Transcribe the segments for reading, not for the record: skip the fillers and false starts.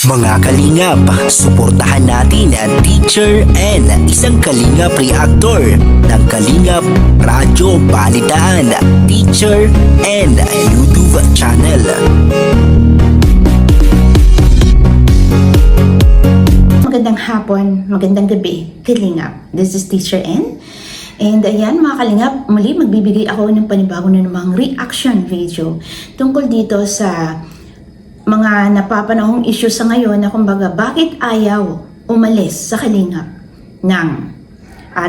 Mga kalingap, suportahan natin ang Teacher N, isang kalingap reactor ng Kalingap Radyo Balitaan, Teacher N YouTube channel. Magandang hapon, magandang gabi, Kalingap. This is Teacher N. And ayan mga Kalingap, muli magbibigay ako ng panibago na namang reaction video tungkol dito sa mga napapanahong issue sa ngayon na kumbaga bakit ayaw umalis sa Kalingap ng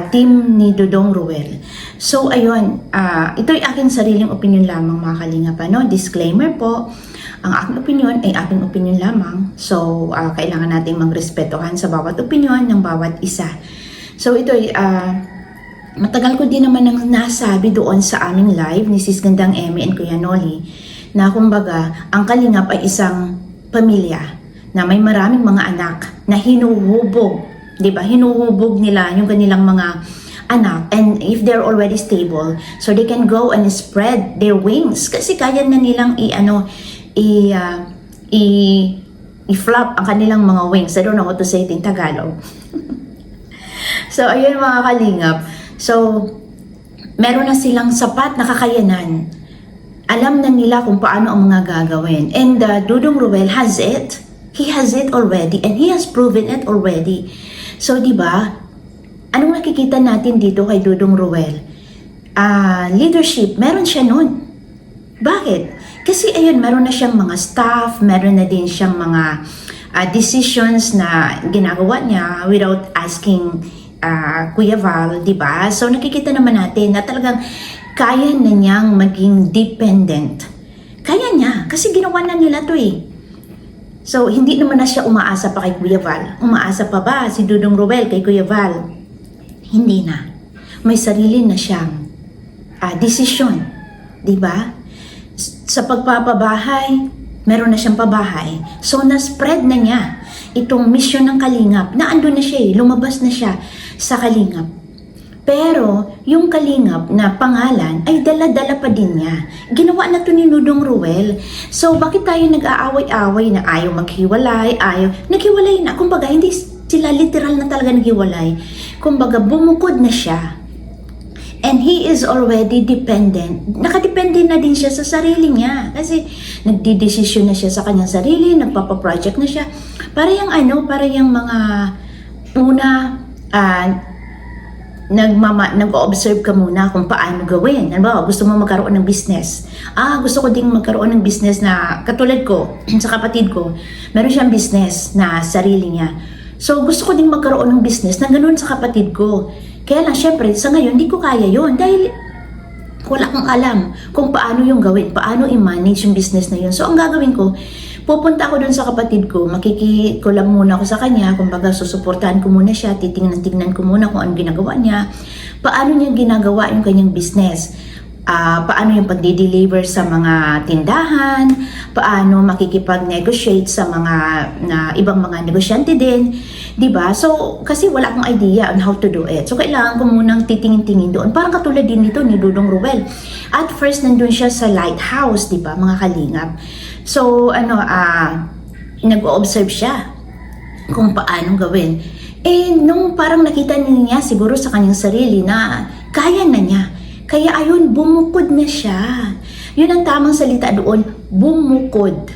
team ni Dudong Ruel. So ayun, ito ay aking sariling opinion lamang mga Kalingap. Disclaimer po, ang aking opinion ay aking opinion lamang. So kailangan nating magrespetuhan sa bawat opinion ng bawat isa. So ito ay matagal ko din naman nang nasabi doon sa aming live ni Sis Gandang Emmy and Kuya Noli na kumbaga ang Kalingap ay isang pamilya na may maraming mga anak na hinuhubog, 'di ba? Hinuhubog nila yung kanilang mga anak, and if they're already stable, so they can go and spread their wings kasi kaya na nilang i-flap ang kanilang mga wings. I don't know how to say it in Tagalog. So ayun mga Kalingap. So meron na silang sapat na kakayanan. Alam na nila kung paano ang mga gagawin. And Dudong Ruel has it. He has it already and he has proven it already. So, di ba? Anong nakikita natin dito kay Dudong Ruel? Leadership, meron siya nun. Bakit? Kasi ayun, meron na siyang mga staff, meron na din siyang mga decisions na ginagawa niya without asking Kuya Val, di ba? So, nakikita naman natin na talagang kaya na niyang maging dependent. Kaya niya, kasi ginawa na nila to eh. So, hindi naman na siya umaasa pa kay Kuya Val. Umaasa pa ba si Dudong Ruel kay Kuya Val? Hindi na. May sarili na siyang desisyon. Diba? Sa pagpapabahay, meron na siyang pabahay. So, na-spread na niya itong mission ng Kalingap na andun na siya eh. Lumabas na siya sa Kalingap. Pero, yung Kalingap na pangalan ay dala-dala pa din niya. Ginawa na to ni Dudong Ruel. So, bakit tayo nag-aaway-away na ayaw maghiwalay, naghiwalay na. Kumbaga, hindi sila literal na talaga naghiwalay. Kumbaga, bumukod na siya. And he is already dependent. Nakadepende na din siya sa sarili niya. Kasi, nagdidesisyon na siya sa kanyang sarili, nagpapaproject na siya. Para yung mga nag-observe ka muna kung paano gawin. Ano ba? Gusto mo magkaroon ng business. Gusto ko ding magkaroon ng business na katulad ko, sa kapatid ko. Meron siyang business na sarili niya. So, gusto ko ding magkaroon ng business na ganun sa kapatid ko. Kaya lang, syempre, sa ngayon, hindi ko kaya yon dahil wala kang alam kung paano yung gawin, paano i-manage yung business na yun. So, ang gagawin ko, pupunta ako dun sa kapatid ko, makikikulam muna ako sa kanya, kumbaga susuportahan ko muna siya, titingnan ko muna kung ano ginagawa niya, paano niya ginagawa yung kanyang business, paano yung pagdi-deliver sa mga tindahan, paano makikipag-negotiate sa mga ibang mga negosyante din, diba? So, kasi wala akong idea on how to do it. So, kailangan ko munang titingin-tingin doon. Parang katulad din nito ni Dudong Ruel. At first, nandun siya sa lighthouse, diba, mga Kalingap. So, nag-o-observe siya kung paano gawin. Eh, nung parang nakita niya siguro sa kanyang sarili na kaya na niya. Kaya ayun, bumukod na siya. Yun ang tamang salita doon, bumukod.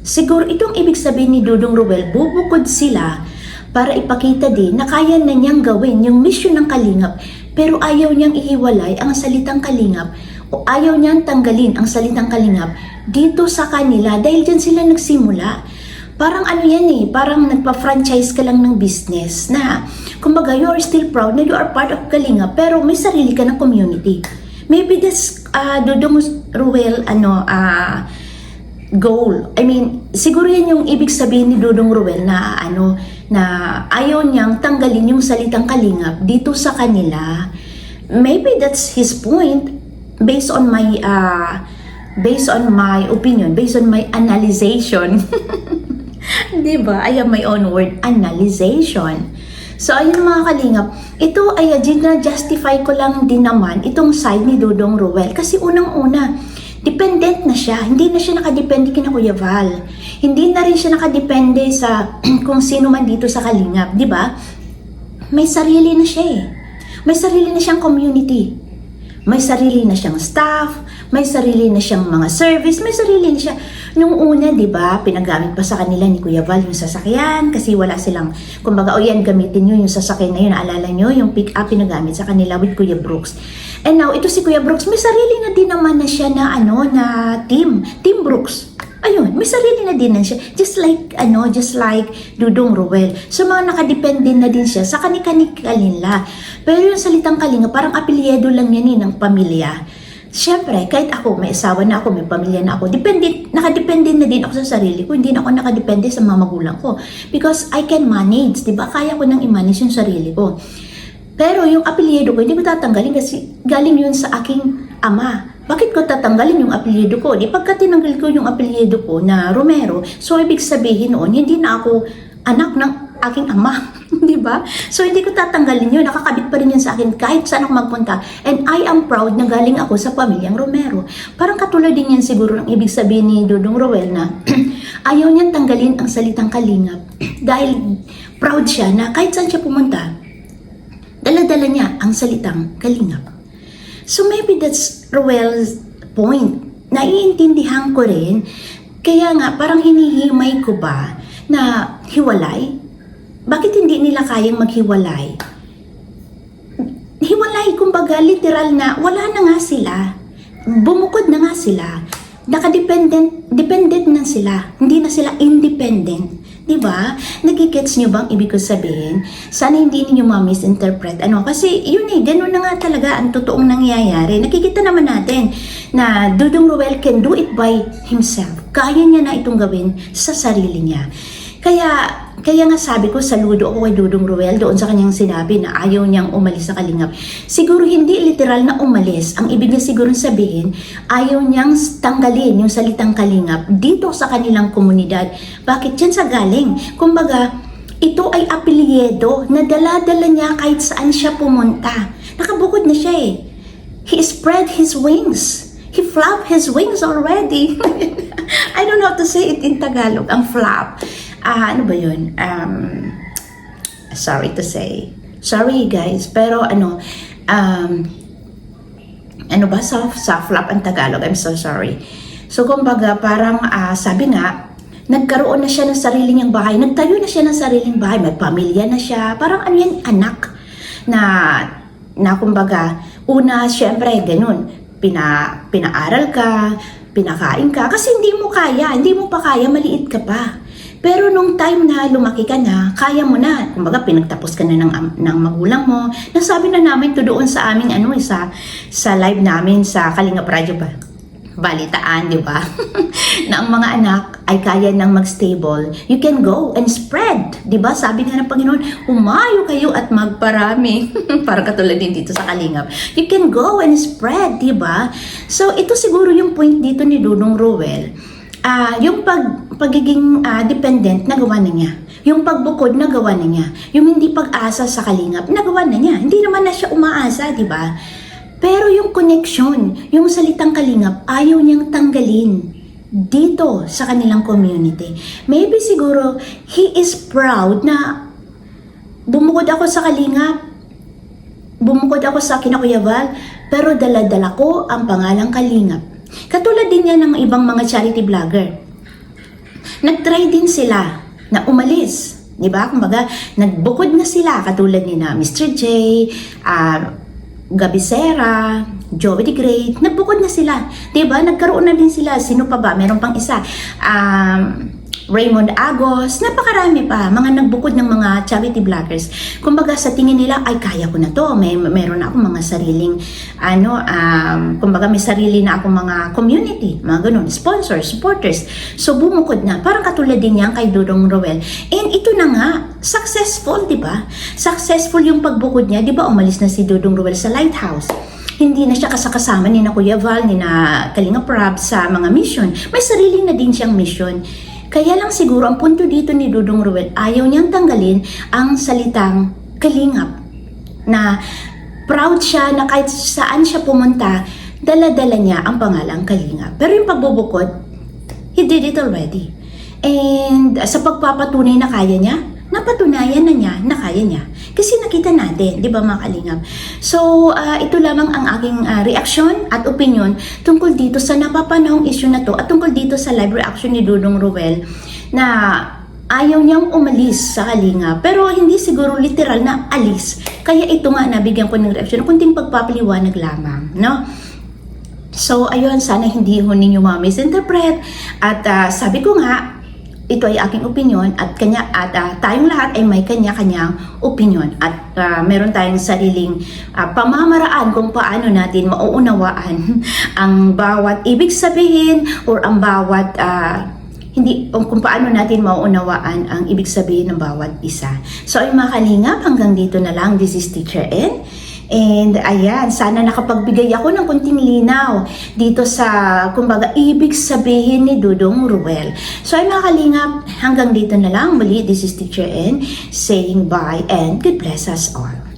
Siguro itong ibig sabihin ni Dudong Ruel, bubukod sila para ipakita din na kaya na niyang gawin yung mission ng Kalingap. Pero ayaw niyang ihiwalay ang salitang Kalingap o ayaw niyang tanggalin ang salitang Kalingap dito sa kanila dahil dyan sila nagsimula. Parang parang nagpa-franchise ka lang ng business na kumbaga you are still proud na you are part of Kalingap pero may sarili ka ng community. Maybe that's Dudong Ruel goal. I mean, siguro yan yung ibig sabihin ni Dudong Ruel na na ayaw niyang tanggalin yung salitang Kalingap dito sa kanila. Maybe that's his point based on my opinion, based on my analyzation. Diba? I have my own word, analyzation. So, ayun mga Kalingap, ito ay justify ko lang din naman itong side ni Dudong Ruel. Kasi unang-una, dependent na siya. Hindi na siya nakadepende kina Kuya Val. Hindi na rin siya nakadepende sa kung sino man dito sa Kalingap, di ba? May sarili na siya eh. May sarili na siyang community. May sarili na siyang staff, may sarili na siyang mga service, may sarili na siya. Nung una, di ba, pinagamit pa sa kanila ni Kuya Val yung sasakyan kasi wala silang, kumbaga, o yan, gamitin nyo yung sasakyan na yun, naalala nyo, yung pick-up pinagamit sa kanila with Kuya Brooks. And now, ito si Kuya Brooks, may sarili na din naman na siya na, na Team Brooks. Ayun, may sarili na din na siya. Just like Dudong Ruel. So, mga nakadepende na din siya sa kanika-nila. Pero yung salitang Kalinga, parang apelyido lang yan ng pamilya. Siyempre, kahit ako, may asawa na ako, may pamilya na ako, nakadepende na din ako sa sarili ko. Hindi na ako nakadepende sa mga magulang ko. Because I can manage, di ba? Kaya ko nang i-manage yung sarili ko. Pero yung apelyido ko, hindi ko tatanggalin kasi galing yun sa aking ama. Bakit ko tatanggalin yung apelyido ko? Di pagka tinanggal ko yung apelyido ko na Romero, so ibig sabihin noon, hindi na ako anak ng aking ama. Di ba? So hindi ko tatanggalin yun. Nakakabit pa rin yun sa akin kahit saan ako magpunta. And I am proud na galing ako sa pamilyang Romero. Parang katulad din yan siguro ang ibig sabihin ni Dudong Roel na ayaw niyang tanggalin ang salitang Kalingap dahil proud siya na kahit saan siya pumunta, dala-dala niya ang salitang Kalingap. So maybe that's Roel's point. Naiintindihan ko rin. Kaya nga, parang hinihimay ko ba na hiwalay? Bakit hindi nila kayang maghiwalay? Hiwalay, kumbaga, literal na wala na nga sila. Bumukod na nga sila. Dependent na sila. Hindi na sila independent. Diba? Nagigets nyo bang ibig ko sabihin? Sana hindi ninyo ma-misinterpret. Kasi yun ganun na nga talaga ang totoong nangyayari. Nakikita naman natin na Dudong Roel can do it by himself. Kaya niya na itong gawin sa sarili niya. Kaya nga sabi ko, saludo ako kay Dudong Roel doon sa kanyang sinabi na ayaw niyang umalis sa Kalingap. Siguro hindi literal na umalis. Ang ibig niya siguro sabihin, ayaw niyang tanggalin yung salitang Kalingap dito sa kanilang komunidad. Bakit yan sa galing? Kumbaga, ito ay apelyido na dala-dala niya kahit saan siya pumunta. Nakabukod na siya eh. He spread his wings. He flapped his wings already. I don't know how to say it in Tagalog, ang flap. Ano ba yun? Sorry to say. Sorry guys, pero sa flap ang Tagalog? I'm so sorry. So kumbaga parang sabi nga, nagkaroon na siya ng sarili niyang bahay. Nagtayo na siya ng sariling bahay. May pamilya na siya. Parang anak na kumbaga, una syempre ganun. Pinaaral ka, pinakain ka. Kasi hindi mo pa kaya, maliit ka pa. Pero nung time na lumaki ka na, kaya mo na. Kumbaga, pinagtapos ka na ng magulang mo. Nasabi na namin to doon sa aming sa live namin sa Kalingap Radio Balitaan, di ba? Na ang mga anak ay kaya nang mag-stable. You can go and spread. Di ba? Sabi nga ng Panginoon, umayo kayo at magparami. Parang katulad din dito sa Kalingap. You can go and spread, di ba? So, ito siguro yung point dito ni Dudong Roel. Yung pagiging dependent, nagawa na niya. Yung pagbukod, nagawa na niya. Yung hindi pag-asa sa Kalingap, nagawa na niya. Hindi naman na siya umaasa, di ba? Pero yung connection, yung salitang Kalingap, ayaw niyang tanggalin dito sa kanilang community. Maybe siguro, he is proud na bumukod ako sa Kalingap, bumukod ako sa kina Kuya Val, pero dala-dala ko ang pangalang Kalingap. Katulad din yan ng ibang mga charity vlogger. Nag-try din sila na umalis. Diba? Kumbaga, nagbukod na sila. Katulad ni na Mr. J, Gabisera, Joey the Great. Nagbukod na sila. Diba? Nagkaroon na din sila. Sino pa ba? Meron pang isa. Raymond Agos, napakarami pa, mga nagbukod ng mga charity vloggers. Kumbaga sa tingin nila, ay kaya ko na to, meron na akong mga sariling, kumbaga may sarili na akong mga community, mga ganun, sponsors, supporters. So bumukod na, parang katulad din yan kay Dudong Roel. And ito na nga, successful, di ba? Successful yung pagbukod niya, di ba? Umalis na si Dudong Roel sa Lighthouse. Hindi na siya kasakasama ni na Kuya Val, ni na Kalingap Rab sa mga mission. May sarili na din siyang mission. Kaya lang siguro ang punto dito ni Dudong Roel, ayaw niyang tanggalin ang salitang Kalingap. Na proud siya na kahit saan siya pumunta, dala-dala niya ang pangalang Kalinga. Pero yung pagbubukod, he did it already. And sa pagpapatunay na kaya niya, napatunayan na niya na kaya niya. Kasi nakita natin, di ba mga kalingap? So, ito lamang ang aking reaksyon at opinion tungkol dito sa napapanahong issue na to at tungkol dito sa live reaction ni Dudong Ruel na ayaw niyang umalis sa Kalinga. Pero hindi siguro literal na alis. Kaya ito nga, nabigyan ko ng reaksyon, kunting pagpapaliwanag lamang, no? So, ayun, sana hindi ho ninyo ma-misinterpret. At sabi ko nga, ito ay aking opinion at tayong lahat ay may kanya-kanyang opinion at meron tayong sariling pamamaraan kung paano natin mauunawaan ang bawat ibig sabihin or ang bawat kung paano natin mauunawaan ang ibig sabihin ng bawat isa. So ay mga kalingap, hanggang dito na lang. This is Teacher N. And ayan, sana nakapagbigay ako ng konting linaw dito sa, kumbaga, ibig sabihin ni Dudong Ruel. So ay mga kalingap, hanggang dito na lang. Muli, this is Teacher N saying bye and God bless us all.